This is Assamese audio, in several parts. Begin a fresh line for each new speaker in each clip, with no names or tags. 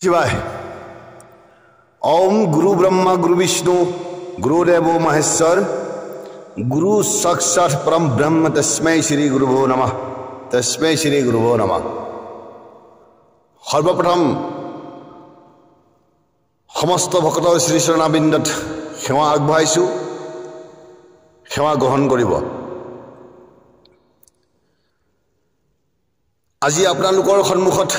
शिवाय ओम गुरु ब्रह्मा गुरु विष्णु गुरुदेव महेश्वर गुरु साक्षात् परम ब्रह्म तस्मै श्री गुरुभो नमः तस्मै श्री गुरुभो नमः। सर्वप्रथम समस्त भक्त श्री चरणाबिंदत सेवा आगबाइछु सेवा ग्रहण करिब। আজি আপোনালোকৰ সন্মুখত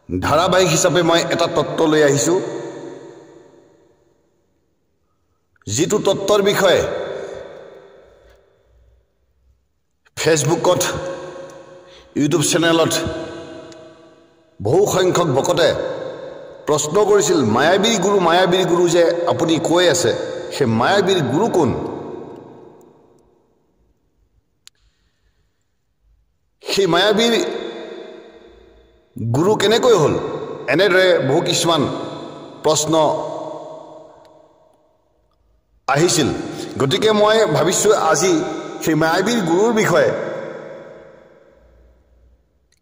ধাৰাবাহিক হিচাপে মই এটা তত্ত্ব লৈ আহিছো, যিটো তত্ত্বৰ বিষয়ে ফেসবুকত ইউটিউব চেনেলত বহু সংখ্যক ভকতে প্ৰশ্ন কৰিছিল, মায়াবীৰ গুৰু যে আপুনি কৈ আছে, সেই মায়াবীৰ গুৰু কোন? সেই মায়াবীৰ গুৰু কেনেকৈ হল? এনেদৰে বহু কিছুমান প্ৰশ্ন আহিছিল। গতিকে মই ভাবিছো আজি সেই মায়াবীৰ গুৰুৰ বিষয়ে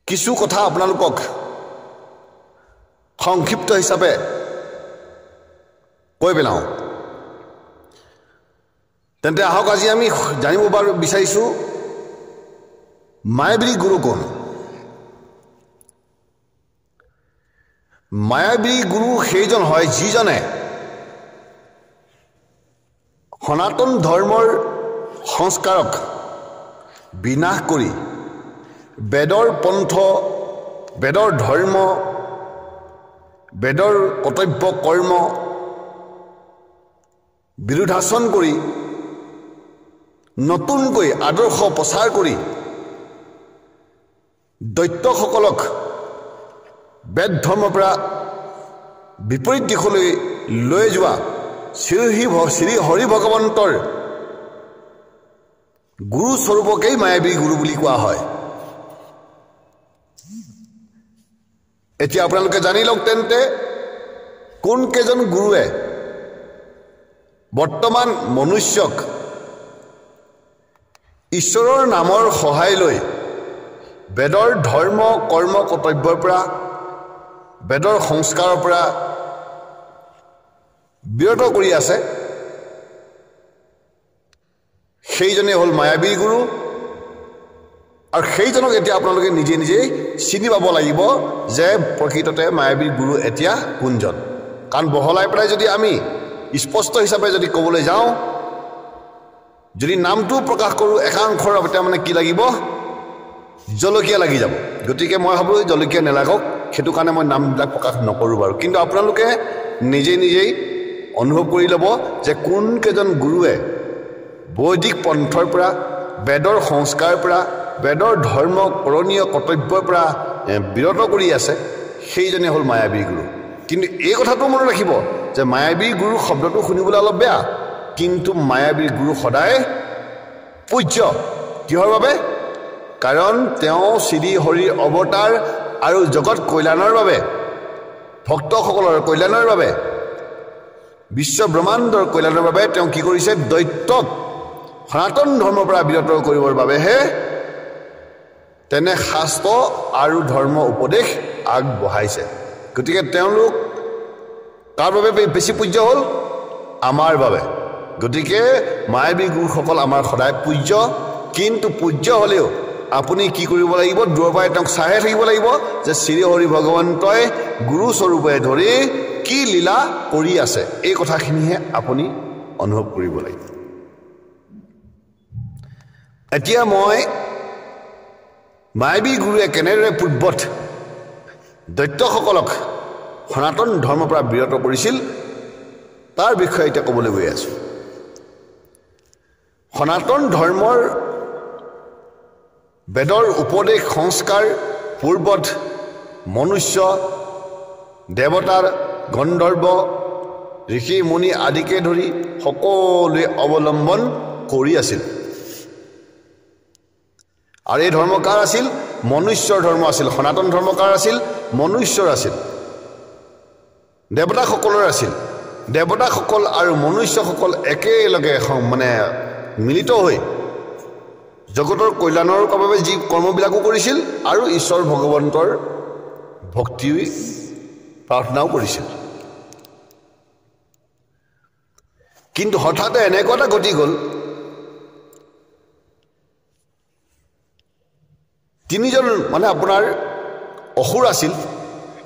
কিছু কথা আপোনালোকক সংক্ষিপ্ত হিচাপে কৈ পেলাওঁ। তেন্তে আহক আজি আমি জানিব বিচাৰিছো মায়াবী গুৰু কোন? মায়াবী গুৰু সেইজন হয় যিজনে সনাতন ধৰ্মৰ সংস্কাৰক বিনাশ কৰি বেদৰ পন্থ, বেদৰ ধৰ্ম, বেদৰ কৰ্তব্য কৰ্ম বিৰোধাচৰণ কৰি নতুনকৈ আদৰ্শ প্ৰচাৰ কৰি দৈত্যসকলক বেদ ধৰ্মৰ পৰা বিপৰীত দিশলৈ লৈ যোৱা শ্ৰী হৰি ভগৱন্তৰ গুৰু স্বৰূপকেই মায়াবী গুৰু বুলি কোৱা হয়। এতিয়া আপোনালোকে জানি লওক তেন্তে কোন কেইজন গুৰুৱে বৰ্তমান মনুষ্যক ঈশ্বৰৰ নামৰ সহায় লৈ বেদৰ ধৰ্ম কৰ্ম কৰ্তব্যৰ পৰা, বেদৰ সংস্কাৰৰ পৰা বিৰত কৰি আছে। সেইজনে হ'ল মায়াবী গুৰু। আৰু সেইজনক এতিয়া আপোনালোকে নিজে নিজেই চিনি পাব লাগিব যে প্ৰকৃততে মায়াবী গুৰু এতিয়া কোনজন। কাৰণ বহলাই পেলাই যদি আমি স্পষ্ট হিচাপে যদি ক'বলৈ যাওঁ, যদি নামটো প্ৰকাশ কৰোঁ একাংশৰ মানে কি লাগিব? জলকীয়া লাগি যাব। গতিকে মই ভাবোঁ জলকীয়া নেলাগক, সেইটো কাৰণে মই নামবিলাক প্ৰকাশ নকৰোঁ বাৰু। কিন্তু আপোনালোকে নিজেই অনুভৱ কৰি ল'ব যে কোন কেইজন গুৰুৱে বৈদিক পন্থৰ পৰা, বেদৰ সংস্কাৰৰ পৰা, বেদৰ ধৰ্ম কৰণীয় কৰ্তব্যৰ পৰা বিৰত কৰি আছে, সেইজনে হ'ল মায়াবী গুৰু। কিন্তু এই কথাটো মনত ৰাখিব যে মায়াবী গুৰু শব্দটো শুনিবলৈ অলপ বেয়া, কিন্তু মায়াবী গুৰু সদায় পূজ্য। কিহৰ বাবে? কাৰণ তেওঁ শ্ৰী হৰিৰ অৱতাৰ আৰু জগত কল্যাণৰ বাবে, ভক্তসকলৰ কল্যাণৰ বাবে, বিশ্ব ব্ৰহ্মাণ্ডৰ কল্যাণৰ বাবে তেওঁ কি কৰিছে? দৈত্যক সনাতন ধৰ্মৰ পৰা বিৰত কৰিবৰ বাবেহে তেনে শাস্ত্ৰ আৰু ধৰ্ম উপদেশ আগবঢ়াইছে। গতিকে তেওঁলোক তাৰ বাবে বেছি পূজ্য হ'ল? আমাৰ বাবে। গতিকে মায়াবী গুৰুসকল আমাৰ সদায় পূজ্য। কিন্তু পূজ্য হ'লেও আপুনি কি কৰিব লাগিব? দূৰৰ পৰাই তেওঁক চাইহে থাকিব লাগিব যে শ্ৰী হৰি ভগৱন্তই গুৰু স্বৰূপে ধৰি কি লীলা কৰি আছে, এই কথাখিনিহে আপুনি অনুভৱ কৰিব লাগিব। এতিয়া মই মায়াবী গুৰুৱে কেনেদৰে পূৰ্বত দৈত্যসকলক সনাতন ধৰ্মৰ পৰা বিৰত কৰিছিল তাৰ বিষয়ে এতিয়া ক'বলৈ গৈ আছোঁ। সনাতন ধৰ্মৰ বেদৰ উপদেশ সংস্কাৰ পূৰ্বত মনুষ্য, দেৱতাৰ, গন্ধৰ্ব, ঋষি মুনি আদিকে ধৰি সকলোৱে অৱলম্বন কৰি আছিল। আৰু এই ধৰ্ম কাৰ আছিল? মনুষ্যৰ ধৰ্ম আছিল। সনাতন ধৰ্ম কাৰ আছিল? মনুষ্যৰ আছিল, দেৱতাসকলৰ আছিল। দেৱতাসকল আৰু মনুষ্যসকল একেলগে মানে মিলিত হৈ জগতৰ কল্যাণৰ বাবে যি কৰ্মবিলাকো কৰিছিল আৰু ঈশ্বৰ ভগৱন্তৰ ভক্তি প্ৰাৰ্থনাও কৰিছিল কিন্তু হঠাৎ এনেকুৱা এটা গতি গ'ল তিনিজন মানে আপোনাৰ অসুৰ আছিল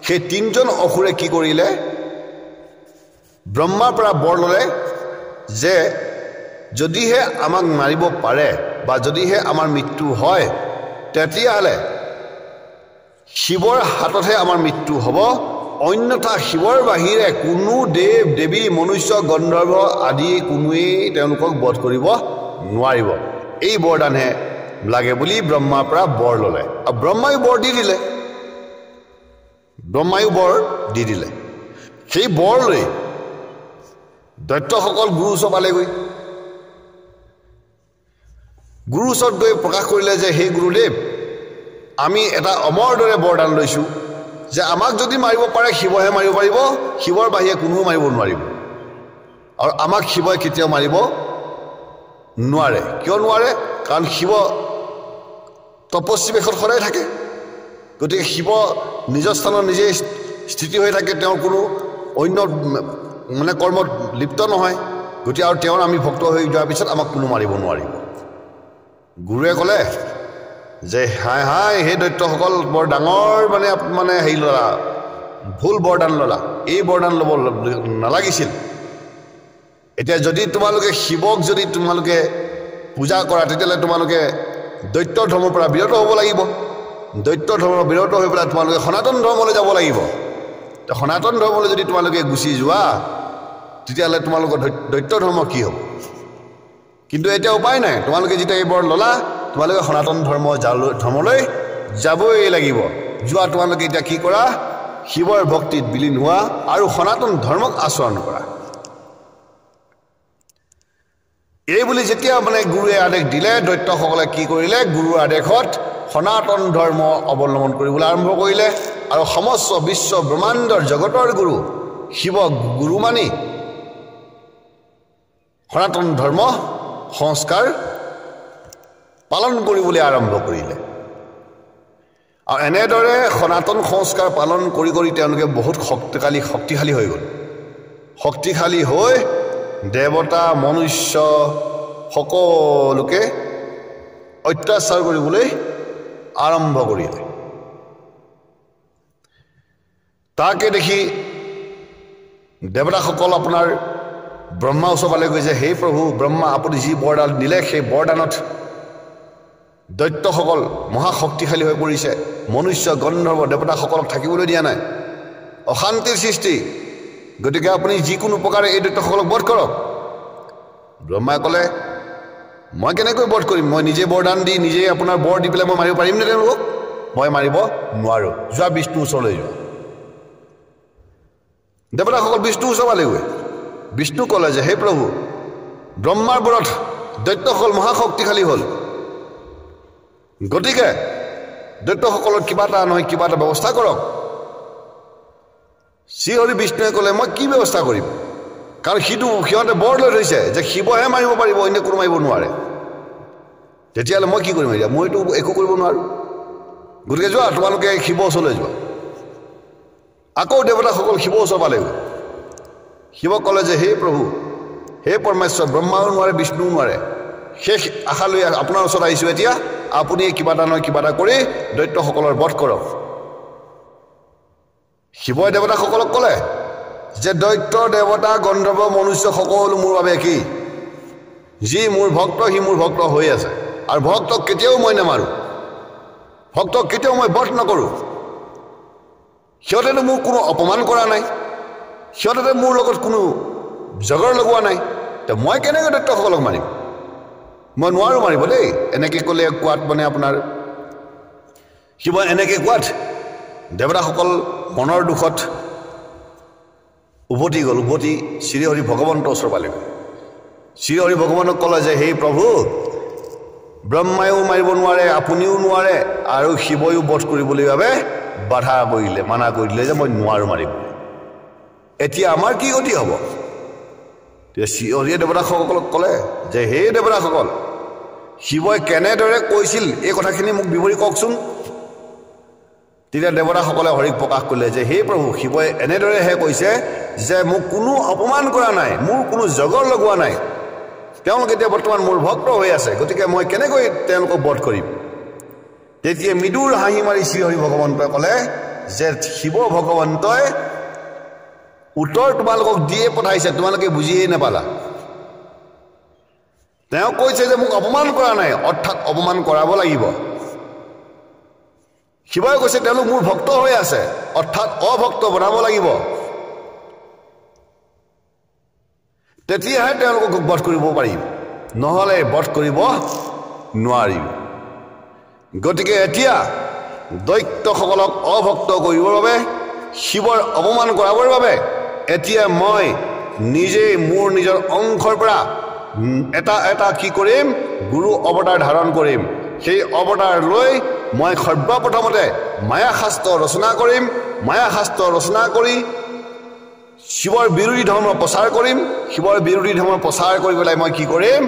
সেই তিনিজন অসুৰে কি কৰিলে ব্ৰহ্মাৰ পৰা বৰ ল'লে যে যদিহে আমাক মাৰিব পাৰে বা যদিহে আমাৰ মৃত্যু হয় তেতিয়াহ'লে শিৱৰ হাততহে আমাৰ মৃত্যু হ'ব অন্যথা শিৱৰ বাহিৰে কোনো দেৱ দেৱী মনুষ্য গন্ধৰ্ব আদি কোনোৱেই তেওঁলোকক বধ কৰিব নোৱাৰিব এই বৰদানহে লাগে বুলি ব্ৰহ্মাৰ পৰা বৰ ল'লে আৰু ব্ৰহ্মায়ো বৰ দি দিলে সেই বৰ লৈ দৈত্যসকল গুৰু ওচৰ পালেগৈ গুৰু ওচৰত গৈ প্ৰকাশ কৰিলে যে হে গুৰুদেৱ আমি এটা অমৰ দৰে বৰদান লৈছোঁ যে আমাক যদি মাৰিব পাৰে শিৱহে মাৰিব পাৰিব শিৱৰ বাহিৰে কোনেও মাৰিব নোৱাৰিব আৰু আমাক শিৱই কেতিয়াও মাৰিব নোৱাৰে কিয় নোৱাৰে কাৰণ শিৱ তপস্বী বেশত সদায় থাকে গতিকে শিৱ নিজৰ স্থানত নিজে স্থিতি হৈ থাকে তেওঁৰ কোনো অন্য মানে কৰ্মত লিপ্ত নহয় গতিকে আৰু তেওঁৰ আমি ভক্ত হৈ যোৱাৰ পিছত আমাক কোনো মাৰিব নোৱাৰিব গুৰুৱে ক'লে যে হাই হাই সেই দৈত্যসকল বৰ ডাঙৰ মানে হেৰি ল'লা ভুল বৰদান ল'লা এই বৰদান ল'ব নালাগিছিল এতিয়া যদি তোমালোকে শিৱক যদি তোমালোকে পূজা কৰা তেতিয়াহ'লে তোমালোকে দৈত্য ধৰ্মৰ পৰা বিৰত হ'ব লাগিব দৈত্য ধৰ্মৰ বিৰত হৈ পেলাই তোমালোকে সনাতন ধৰ্মলৈ যাব লাগিব সনাতন ধৰ্মলৈ যদি তোমালোকে গুচি যোৱা তেতিয়াহ'লে তোমালোকৰ দৈত্য ধৰ্ম কি হ'ব কিন্তু এতিয়া উপায় নাই তোমালোকে যেতিয়া এই বৰ ল'লা তোমালোকে সনাতন ধৰ্মলৈ যাবই লাগিব যোৱা তোমালোকে এতিয়া কি কৰা শিৱৰ ভক্তিত বিলীন হোৱা আৰু সনাতন ধৰ্মক আচৰণ কৰা এই বুলি যেতিয়া মানে গুৰুৱে আদেশ দিলে দৈত্যসকলে কি কৰিলে গুৰুৰ আদেশত সনাতন ধৰ্ম অৱলম্বন কৰিবলৈ আৰম্ভ কৰিলে আৰু সমস্ত বিশ্ব ব্ৰহ্মাণ্ডৰ জগতৰ গুৰু শিৱ গুৰু মানি সনাতন ধৰ্ম সংস্কাৰ পালন কৰিবলৈ আৰম্ভ কৰিলে আৰু এনেদৰে সনাতন সংস্কাৰ পালন কৰি কৰি তেওঁলোকে বহুত শক্তিশালী হৈ গ'ল শক্তিশালী হৈ দেৱতা মনুষ্য সকলোকে অত্যাচাৰ কৰিবলৈ আৰম্ভ কৰিলে তাকে দেখি দেৱতাসকল আপোনাৰ ব্ৰহ্মা ওচৰ পালে গৈছে হে প্ৰভু ব্ৰহ্মা আপুনি যি বৰদান দিলে সেই বৰদানত দৈত্যসকল মহাশক্তিশালী হৈ পৰিছে মনুষ্য গন্ধৰ্ব দেৱতাসকলক থাকিবলৈ দিয়া নাই অশান্তিৰ সৃষ্টি গতিকে আপুনি যিকোনো প্ৰকাৰে এই দৈত্যসকলক বধ কৰক ব্ৰহ্মাই ক'লে মই কেনেকৈ বধ কৰিম মই নিজে বৰদান দি নিজে আপোনাৰ বৰ দি পেলাই মই মাৰিব পাৰিম নে তেওঁলোকক মই মাৰিব নোৱাৰোঁ যোৱা বিষ্ণুৰ ওচৰলৈ যোৱা দেৱতাসকল বিষ্ণুৰ ওচৰ পালেগৈ বিষ্ণু ক'লে যে হে প্ৰভু ব্ৰহ্মাৰ বৰত দৈত্যসকল মহাশক্তিশালী হ'ল গতিকে দৈত্যসকলৰ কিবা এটা নহয় কিবা এটা ব্যৱস্থা কৰক শ্ৰীহৰি বিষ্ণুৱে ক'লে মই কি ব্যৱস্থা কৰিম কাৰণ সিহঁতে বৰ লৈ থৈছে যে শিৱহে মাৰিব পাৰিব অন্য কোনো মাৰিব নোৱাৰে তেতিয়াহ'লে মই কি কৰিম এতিয়া মইতো একো কৰিব নোৱাৰোঁ গতিকে যোৱা তোমালোকে শিৱ ওচৰলৈ যোৱা আকৌ দেৱতাসকল শিৱ ওচৰ পালেগৈ শিৱক ক'লে যে হে প্ৰভু হে পৰমেশ্বৰ ব্ৰহ্মাও নোৱাৰে বিষ্ণুও নোৱাৰে শেষ আশা লৈ আপোনাৰ ওচৰত আহিছোঁ এতিয়া আপুনি কিবা এটা নহয় কিবা এটা কৰি দৈত্যসকলৰ বধ কৰক শিৱই দেৱতাসকলক ক'লে যে দৈত্য দেৱতা গন্ধৰ্ব মনুষ্য সকলো মোৰ বাবে কি যি মোৰ ভক্ত সি মোৰ ভক্ত হৈ আছে আৰু ভক্তক কেতিয়াও মই নামাৰোঁ ভক্তক কেতিয়াও মই বধ নকৰোঁ সিহঁতেতো মোক কোনো অপমান কৰা নাই সিহঁতে মোৰ লগত কোনো জগৰ লগোৱা নাই তো মই কেনেকৈ দৈত্যসকলক মাৰিম মই নোৱাৰোঁ মাৰিব দেই এনেকৈ ক'লে কোৱাত মানে আপোনাৰ শিৱই এনেকৈ কোৱাত দেৱতাসকল মনৰ দুখত উভতি গ'ল উভতি শ্ৰীহৰি ভগৱন্তৰ ওচৰ পালেগৈ শ্ৰীহৰি ভগৱানক ক'লে যে হে প্ৰভু ব্ৰহ্মায়ো মাৰিব নোৱাৰে আপুনিও নোৱাৰে আৰু শিৱয়ো বধ কৰিবলৈ বাবে বাধা কৰিলে মানা কৰি দিলে যে মই নোৱাৰোঁ মাৰিব এতিয়া আমাৰ কি গতি হ'ব তেতিয়া শ্ৰীহৰিয়ে দেৱতাসকলক ক'লে যে হে দেৱতাসকল শিৱই কেনেদৰে কৈছিল এই কথাখিনি মোক বিৱৰি কওকচোন তেতিয়া দেৱতাসকলে হৰিক প্ৰকাশ কৰিলে যে হে প্ৰভু শিৱই এনেদৰেহে কৈছে যে মোক কোনো অপমান কৰা নাই মোৰ কোনো জগৰ লগোৱা নাই তেওঁলোক এতিয়া বৰ্তমান মোৰ ভক্ত হৈ আছে গতিকে মই কেনেকৈ তেওঁলোকক বধ কৰিম তেতিয়া মৃদুৰ হাঁহি মাৰি শ্ৰী হৰি ভগৱন্তই ক'লে যে শিৱ ভগৱন্তই উত্তৰ তোমালোকক দিয়ে পঠাইছে তোমালোকে বুজিয়েই নাপালা তেওঁ কৈছে যে মোক অপমান কৰা নাই অৰ্থাৎ অপমান কৰাব লাগিব শিৱই কৈছে তেওঁলোক মোৰ ভক্ত হৈ আছে অৰ্থাৎ অভক্ত বনাব লাগিব তেতিয়াহে তেওঁলোকক বধ কৰিব পাৰিম নহ'লে বধ কৰিব নোৱাৰিম গতিকে এতিয়া দৈত্যসকলক অভক্ত কৰিবৰ বাবে শিৱৰ অপমান কৰাবৰ বাবে এতিয়া মই নিজে মোৰ নিজৰ অংশৰ পৰা এটা এটা কি কৰিম গুৰু অৱতাৰ ধাৰণ কৰিম সেই অৱতাৰ লৈ মই সৰ্বপ্ৰথমতে মায়া শাস্ত্ৰ ৰচনা কৰিম মায়া শাস্ত্ৰ ৰচনা কৰি শিৱৰ বিৰোধী ধৰ্ম প্ৰচাৰ কৰিম শিৱৰ বিৰোধী ধৰ্ম প্ৰচাৰ কৰি পেলাই মই কি কৰিম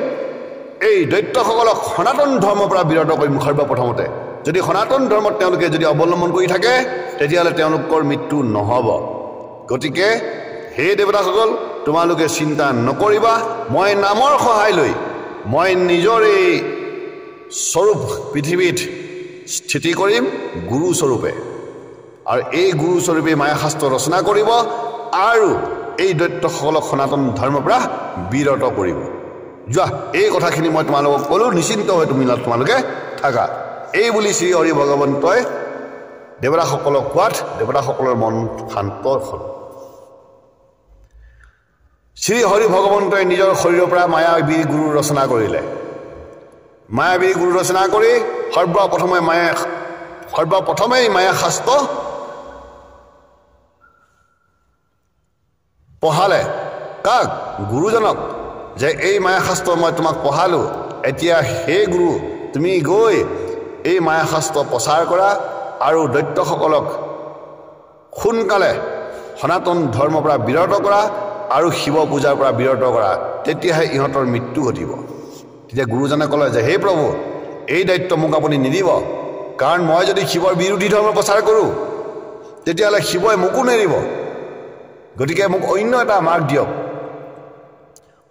এই দৈত্যসকলক সনাতন ধৰ্মৰ পৰা বিৰত কৰিম সৰ্বপ্ৰথমতে যদি সনাতন ধৰ্মত তেওঁলোকে যদি অৱলম্বন কৰি থাকে তেতিয়াহ'লে তেওঁলোকৰ মৃত্যু নহ'ব গতিকে হে দেৱতাসকল তোমালোকে চিন্তা নকৰিবা মই নামৰ সহায় লৈ মই নিজৰ এই স্বৰূপ পৃথিৱীত স্থিতি কৰিম গুৰু স্বৰূপে আৰু এই গুৰু স্বৰূপে মায়া শাস্ত্ৰ ৰচনা কৰিব আৰু এই দৈত্যসকলক সনাতন ধৰ্মৰ পৰা বিৰত কৰিব যোৱা এই কথাখিনি মই তোমালোকক ক'লো নিশ্চিন্ত হৈ তোমালোকে থাকা এই বুলি শ্ৰী হৰি ভগৱন্তই দেৱতাসকলক কোৱাত দেৱতাসকলৰ মন শান্ত হ'ল শ্ৰী হৰি ভগৱন্তই নিজৰ শৰীৰৰ পৰা মায়াবী গুৰু ৰচনা কৰিলে মায়াবী গুৰু ৰচনা কৰি সৰ্বপ্ৰথমেই মায়া শাস্ত্ৰ পঢ়ালে কাক গুৰুজনক যে এই মায়া শাস্ত্ৰ মই তোমাক পঢ়ালোঁ এতিয়া হে গুৰু তুমি গৈ এই মায়া শাস্ত্ৰ প্ৰচাৰ কৰা আৰু দৈত্যসকলক সোনকালে সনাতন ধৰ্মৰ পৰা বিৰত কৰা আৰু শিৱ পূজাৰ পৰা বিৰত কৰা তেতিয়াহে ইহঁতৰ মৃত্যু ঘটিব তেতিয়া গুৰুজনে ক'লে যে হে প্ৰভু এই দায়িত্ব মোক আপুনি নিদিব কাৰণ মই যদি শিৱৰ বিৰোধী ধৰ্ম প্ৰচাৰ কৰোঁ তেতিয়াহ'লে শিৱই মোকো নেৰিব গতিকে মোক অন্য এটা মাৰ্গ দিয়ক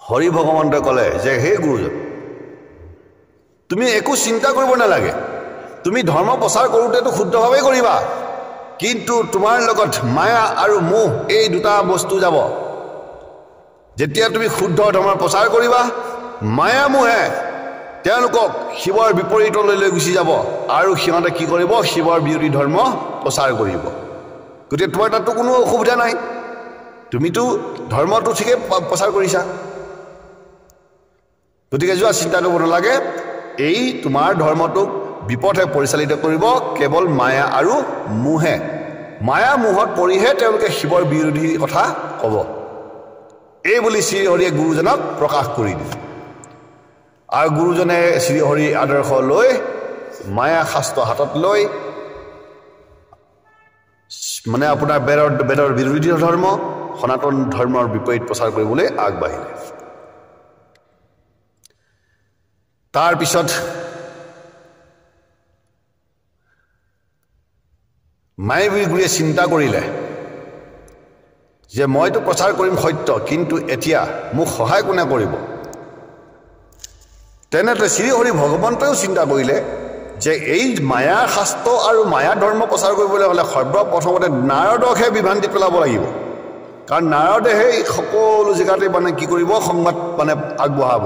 হৰি ভগৱন্তই ক'লে যে হে গুৰুজন তুমি একো চিন্তা কৰিব নালাগে তুমি ধৰ্ম প্ৰচাৰ কৰোঁতেতো শুদ্ধভাৱেই কৰিবা কিন্তু তোমাৰ লগত মায়া আৰু মোহ এই দুটা বস্তু যাব যেতিয়া তুমি শুদ্ধ ধৰ্ম প্ৰচাৰ কৰিবা মায়া মোহে তেওঁলোকক শিৱৰ বিপৰীতলৈ লৈ গুচি যাব আৰু সিহঁতে কি কৰিব শিৱৰ বিৰোধী ধৰ্ম প্ৰচাৰ কৰিব গতিকে তোমাৰ তাততো কোনো অসুবিধা নাই তুমিতো ধৰ্মটো ঠিকেই প্ৰচাৰ কৰিছা গতিকে যোৱা চিন্তা কৰিব নালাগে এই তোমাৰ ধৰ্মটোক বিপথে পৰিচালিত কৰিব কেৱল মায়া আৰু মোহে মায়া মোহত পৰিহে তেওঁলোকে শিৱৰ বিৰোধী কথা ক'ব এই বুলি শ্ৰী হৰিয়ে গুৰুজনক প্ৰকাশ কৰি দিলে আৰু গুৰুজনে শ্ৰী হৰি আদৰ্শ লৈ মায়া শাস্ত্ৰ হাতত লৈ মানে আপোনাৰ বেদৰ বিৰোধী ধৰ্ম সনাতন ধৰ্মৰ বিপৰীত প্ৰচাৰ কৰিবলৈ আগবাঢ়িলে তাৰপিছত মায়াবী গুৰুৱে চিন্তা কৰিলে যে মইতো প্ৰচাৰ কৰিম সত্য কিন্তু এতিয়া মোক সহায় কোনে কৰিব তেনেতে শ্ৰী হৰি ভগৱন্তইও চিন্তা কৰিলে যে এই মায়া শাস্ত্ৰ আৰু মায়া ধৰ্ম প্ৰচাৰ কৰিবলৈ হ'লে সৰ্বপ্ৰথমতে নাৰদকহে বিভ্ৰান্তি পেলাব লাগিব কাৰণ নাৰদেহে সকলো জেগাতে মানে কি কৰিব সংবাদ মানে আগবঢ়াব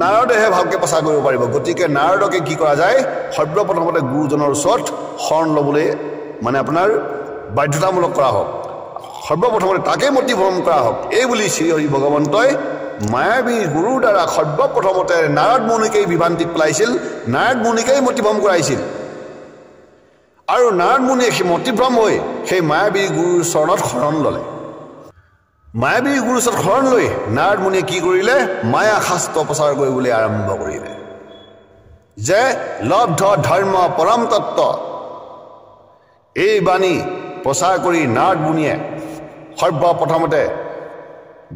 নাৰদেহে ভালকৈ প্ৰচাৰ কৰিব পাৰিব গতিকে নাৰদকে কি কৰা যায় সৰ্বপ্ৰথমতে গুৰুজনৰ ওচৰত শৰণ ল'বলৈ মানে আপোনাৰ বাধ্যতামূলক কৰা হওক সৰ্বপ্ৰথমতে তাকে মতিভ্ৰম কৰা হওক এই বুলি শ্ৰী হৰি ভগৱন্তই মায়াবী গুৰুৰ দ্বাৰা সৰ্বপ্ৰথমতে নাৰদ মুনিকেই বিভ্ৰান্তিত পেলাইছিল নাৰদ মুনিকেই মতিভ্ৰম কৰাইছিল আৰু নাৰদ মুনিয়ে সেই মতিভ্ৰম হৈ সেই মায়াবী গুৰুৰ চৰণত শৰণ ল'লে মায়াবী গুৰুৰ ওচৰত শৰণ লৈ নাৰদ মুনিয়ে কি কৰিলে মায়া শাস্ত্ৰ প্ৰচাৰ কৰিবলৈ আৰম্ভ কৰিলে যে লব্ধ ধৰ্ম পৰম তত্ত্ব এই বাণী প্ৰচাৰ কৰি নাৰদ মুনিয়ে সৰ্বপ্ৰথমতে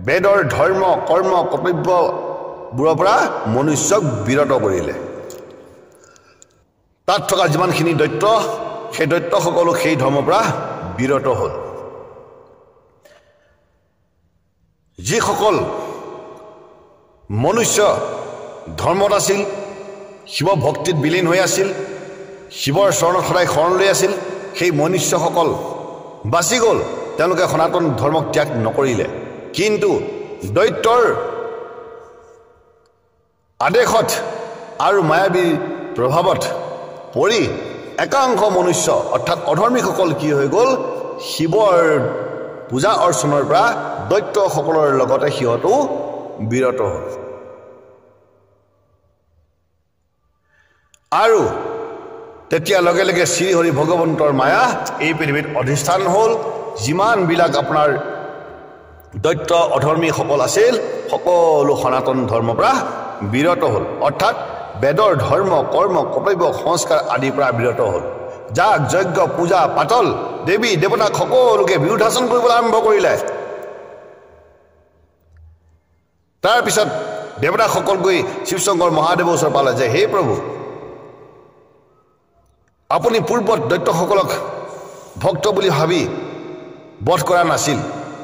বেদৰ ধৰ্ম কৰ্ম কৰ্তব্যবোৰৰ পৰা মনুষ্যক বিৰত কৰিলে তাত থকা যিমানখিনি দৈত্য সেই দৈত্যসকলো সেই ধৰ্মৰ পৰা বিৰত হ'ল যিসকল মনুষ্য ধৰ্মত আছিল শিৱ ভক্তিত বিলীন হৈ আছিল শিৱৰ চৰণত সদায় শৰণ লৈ আছিল সেই মনুষ্যসকল বাচি গ'ল তেওঁলোকে সনাতন ধৰ্মক ত্যাগ নকৰিলে কিন্তু দৈত্যৰ আদেশত আৰু মায়াবীৰ প্ৰভাৱত পৰি একাংশ মনুষ্য অৰ্থাৎ অধৰ্মীসকল কি হৈ গ'ল শিৱৰ পূজা অৰ্চনাৰ পৰা দৈত্যসকলৰ লগতে সিহঁতো বিৰত হ'ল আৰু তেতিয়া লগে লগে শ্ৰী হৰি ভগৱন্তৰ মায়া এই পৃথিৱীত অধিষ্ঠান হ'ল যিমানবিলাক আপোনাৰ দৈত্য অধৰ্মীসকল আছিল সকলো সনাতন ধৰ্মৰ পৰা বিৰত হ'ল অৰ্থাৎ বেদৰ ধৰ্ম কৰ্ম কৰ্তব্য সংস্কাৰ আদিৰ পৰা বিৰত হ'ল যাগ যজ্ঞ পূজা পাতল দেৱী দেৱতাক সকলোকে বিৰুদ্ধাচৰণ কৰিবলৈ আৰম্ভ কৰিলে তাৰপিছত দেৱতাসকল গৈ শিৱশংকৰ মহাদেৱৰ ওচৰ পালে যে হে প্ৰভু আপুনি পূৰ্বত দৈত্যসকলক ভক্ত বুলি ভাবি বধ কৰা নাছিল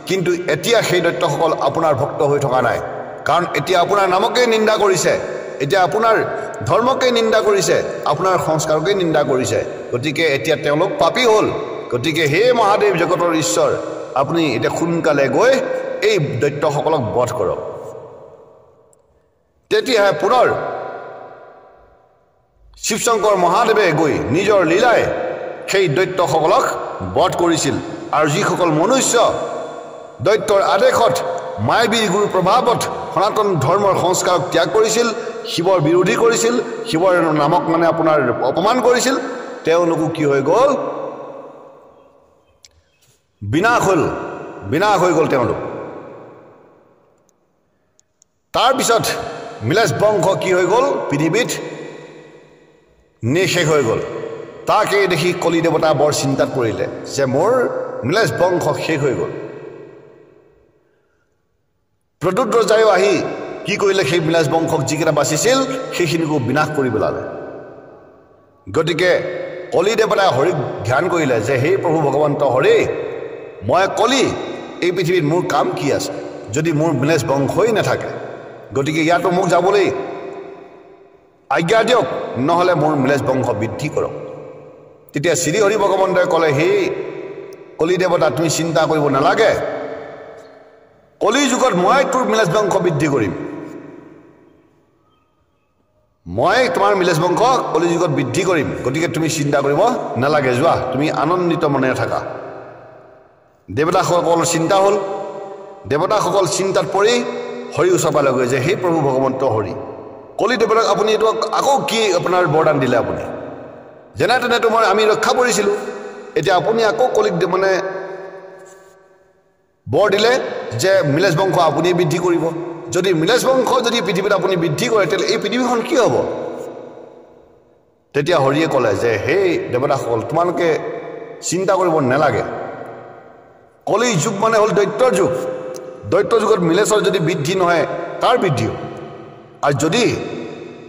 কিন্তু এতিয়া সেই দৈত্যসকল আপোনাৰ ভক্ত হৈ থকা নাই কাৰণ এতিয়া আপোনাৰ নামকে নিন্দা কৰিছে এতিয়া আপোনাৰ ধৰ্মকে নিন্দা কৰিছে আপোনাৰ সংস্কাৰকে নিন্দা কৰিছে গতিকে এতিয়া তেওঁলোক পাপী হ'ল গতিকে হে মহাদেৱ জগতৰ ঈশ্বৰ আপুনি এতিয়া সোনকালে গৈ এই দৈত্যসকলক বধ কৰক তেতিয়াহে পুনৰ শিৱশংকৰ মহাদেৱে গৈ নিজৰ লীলাই সেই দৈত্যসকলক বধ কৰিছিল আৰু যিসকল মনুষ্য দৈত্যৰ আদেশত মায়াবী গুৰুৰ প্ৰভাৱত সনাতন ধৰ্মৰ সংস্কাৰক ত্যাগ কৰিছিল শিৱৰ বিৰোধী কৰিছিল শিৱৰ নামক মানে আপোনাৰ অপমান কৰিছিল তেওঁলোকো কি হৈ গ'ল বিনাশ হৈ গ'ল তেওঁলোক তাৰপিছত মিলেশ বংশ কি হৈ গ'ল পৃথিৱীত নিশেষ হৈ গ'ল তাকে দেখি কলি দেৱতা বৰ চিন্তাত পৰিলে যে মোৰ মিলেশ বংশ শেষ হৈ গ'ল প্ৰদ্যুৎ ৰজায়ো আহি কি কৰিলে সেই মিলেশ বংশক যিকেইটা বাচিছিল সেইখিনিকো বিনাশ কৰি পেলালে গতিকে কলি দেৱতাই হৰিক ধ্যান কৰিলে যে হে প্ৰভু ভগৱন্ত হৰি মই কলি এই পৃথিৱীত মোৰ কাম কি আছে যদি মোৰ মিলেশ বংশই নাথাকে গতিকে ইয়াতো মোক যাবলৈ আজ্ঞা দিয়ক নহ'লে মোৰ মিলেশ বংশ বৃদ্ধি কৰক তেতিয়া শ্ৰী হৰি ভগৱন্তই ক'লে হে কলি দেৱতা তুমি চিন্তা কৰিব নালাগে কলি যুগত মই তোৰ মিলেশ বংশ বৃদ্ধি কৰিম মই তোমাৰ মিলেশ বংশ কলি যুগত বৃদ্ধি কৰিম গতিকে তুমি চিন্তা কৰিব নালাগে যোৱা তুমি আনন্দিত মনেৰে থাকা দেৱতাসকল চিন্তা হ'ল দেৱতাসকল চিন্তাত পৰি হৰি ওচৰ পালে গৈ যে হে প্ৰভু ভগৱন্ত হৰি কলি দেৱতাক আপুনি এইটো আকৌ কি আপোনাৰ বৰদান দিলে আপুনি যেনে তেনেতো আমি ৰক্ষা কৰিছিলোঁ এতিয়া আপুনি আকৌ কলিক মানে বৰ দিলে যে মিলেশ বংশ আপুনি বৃদ্ধি কৰিব যদি মিলেশ বংশ যদি পৃথিৱীত আপুনি বৃদ্ধি কৰে তেতিয়াহ'লে এই পৃথিৱীখন কি হ'ব তেতিয়া হৰিয়ে ক'লে যে হে দেৱতাসকল তোমালোকে চিন্তা কৰিব নালাগে কলি যুগ মানে হ'ল দৈত্যৰ যুগ দৈত্য যুগত মিলেশৰ যদি বৃদ্ধি নহয় তাৰ বৃদ্ধি আৰু যদি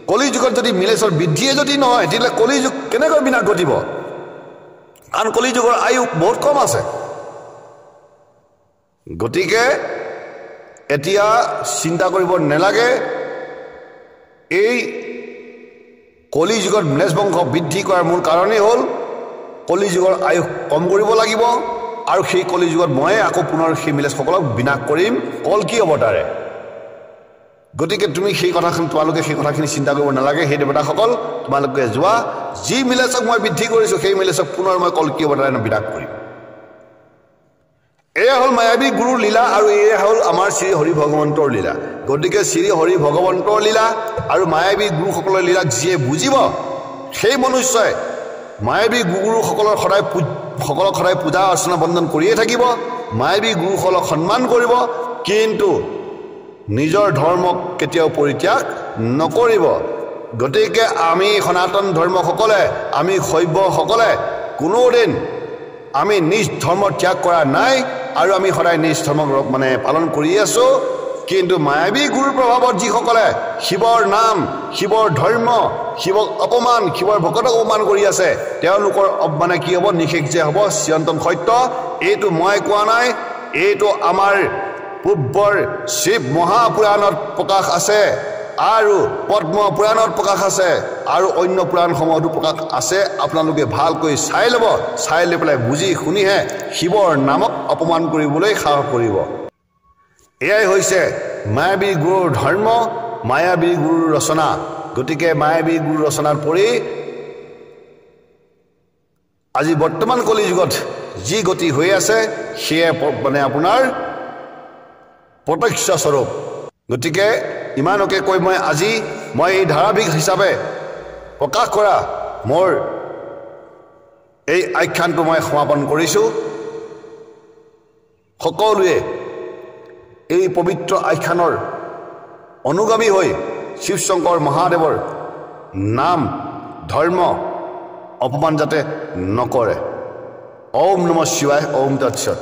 কলি যুগত যদি মিলেশৰ বৃদ্ধিয়ে যদি নহয় তেতিয়াহ'লে কলি যুগ কেনেকৈ বিনাশ ঘটিব কাৰণ কলি যুগৰ আয়ু বহুত কম আছে গতিকে এতিয়া চিন্তা কৰিব নালাগে এই কলি যুগত মিলেশ বংশ বৃদ্ধি কৰাৰ মূল কাৰণেই হ'ল কলি যুগৰ আয়ুস কম কৰিব লাগিব আৰু সেই কলি যুগত মই আকৌ পুনৰ সেই মিলেশসকলক বিনাশ কৰিম কল্কি অৱতাৰে গতিকে তুমি সেই কথাখিনি তোমালোকে সেই কথাখিনি চিন্তা কৰিব নালাগে সেই দেৱতাসকল তোমালোকে যোৱা যি মিলেশক মই বৃদ্ধি কৰিছোঁ সেই মিলেশক পুনৰ মই কল্কি অৱতাৰে বিনাশ কৰিম এয়া হ'ল মায়াবী গুৰুৰ লীলা আৰু এয়া হ'ল আমাৰ শ্ৰী হৰি ভগৱন্তৰ লীলা গতিকে শ্ৰী হৰি ভগৱন্তৰ লীলা আৰু মায়াবী গুৰুসকলৰ লীলাক যিয়ে বুজিব সেই মনুষ্যই মায়াবী গুৰুসকলৰ সকলক সদায় পূজা অৰ্চনা বন্দন কৰিয়ে থাকিব মায়াবী গুৰুসকলক সন্মান কৰিব কিন্তু নিজৰ ধৰ্মক কেতিয়াও পৰিত্যাগ নকৰিব গতিকে আমি সনাতন ধৰ্মসকলে আমি শৈৱসকলে কোনোদিন আমি নিজ ধৰ্ম ত্যাগ কৰা নাই আৰু আমি সদায় নিজ ধৰ্মক মানে পালন কৰি আছোঁ কিন্তু মায়াবী গুৰুৰ প্ৰভাৱত যিসকলে শিৱৰ নাম শিৱৰ ধৰ্ম শিৱক অপমান শিৱৰ ভকতক অপমান কৰি আছে তেওঁলোকৰ মানে কি হ'ব নিশেষ যে হ'ব চিৰন্তন সত্য এইটো মই কোৱা নাই এইটো আমাৰ পূৰ্বৰ শিৱ মহাপুৰাণত প্ৰকাশ আছে আৰু পদ্ম পুৰাণত প্ৰকাশ আছে আৰু অন্য পুৰাণসমূহতো প্ৰকাশ আছে আপোনালোকে ভালকৈ চাই ল'ব চাই লৈ পেলাই বুজি শুনিহে শিৱৰ নামক অপমান কৰিবলৈ সাহস কৰিব এয়াই হৈছে মায়াবী গুৰুৰ ধৰ্ম মায়াবী গুৰুৰ ৰচনা গতিকে মায়াবী গুৰুৰ ৰচনাত পৰি আজি বৰ্তমান কলি যুগত যি গতি হৈ আছে সেয়ে মানে আপোনাৰ প্ৰত্যক্ষ স্বৰূপ গতিকে ইমানকে কৈ মই এই ধাৰাবাহিক হিচাপে প্ৰকাশ কৰা মোৰ এই আখ্যানটো মই সমাপন কৰিছোঁ সকলোৱে এই পবিত্ৰ আখ্যানৰ অনুগামী হৈ শিৱ শংকৰ মহাদেৱৰ নাম ধৰ্ম অপমান যাতে নকৰে ওম নমঃ শিৱায় ওম তৎসৎ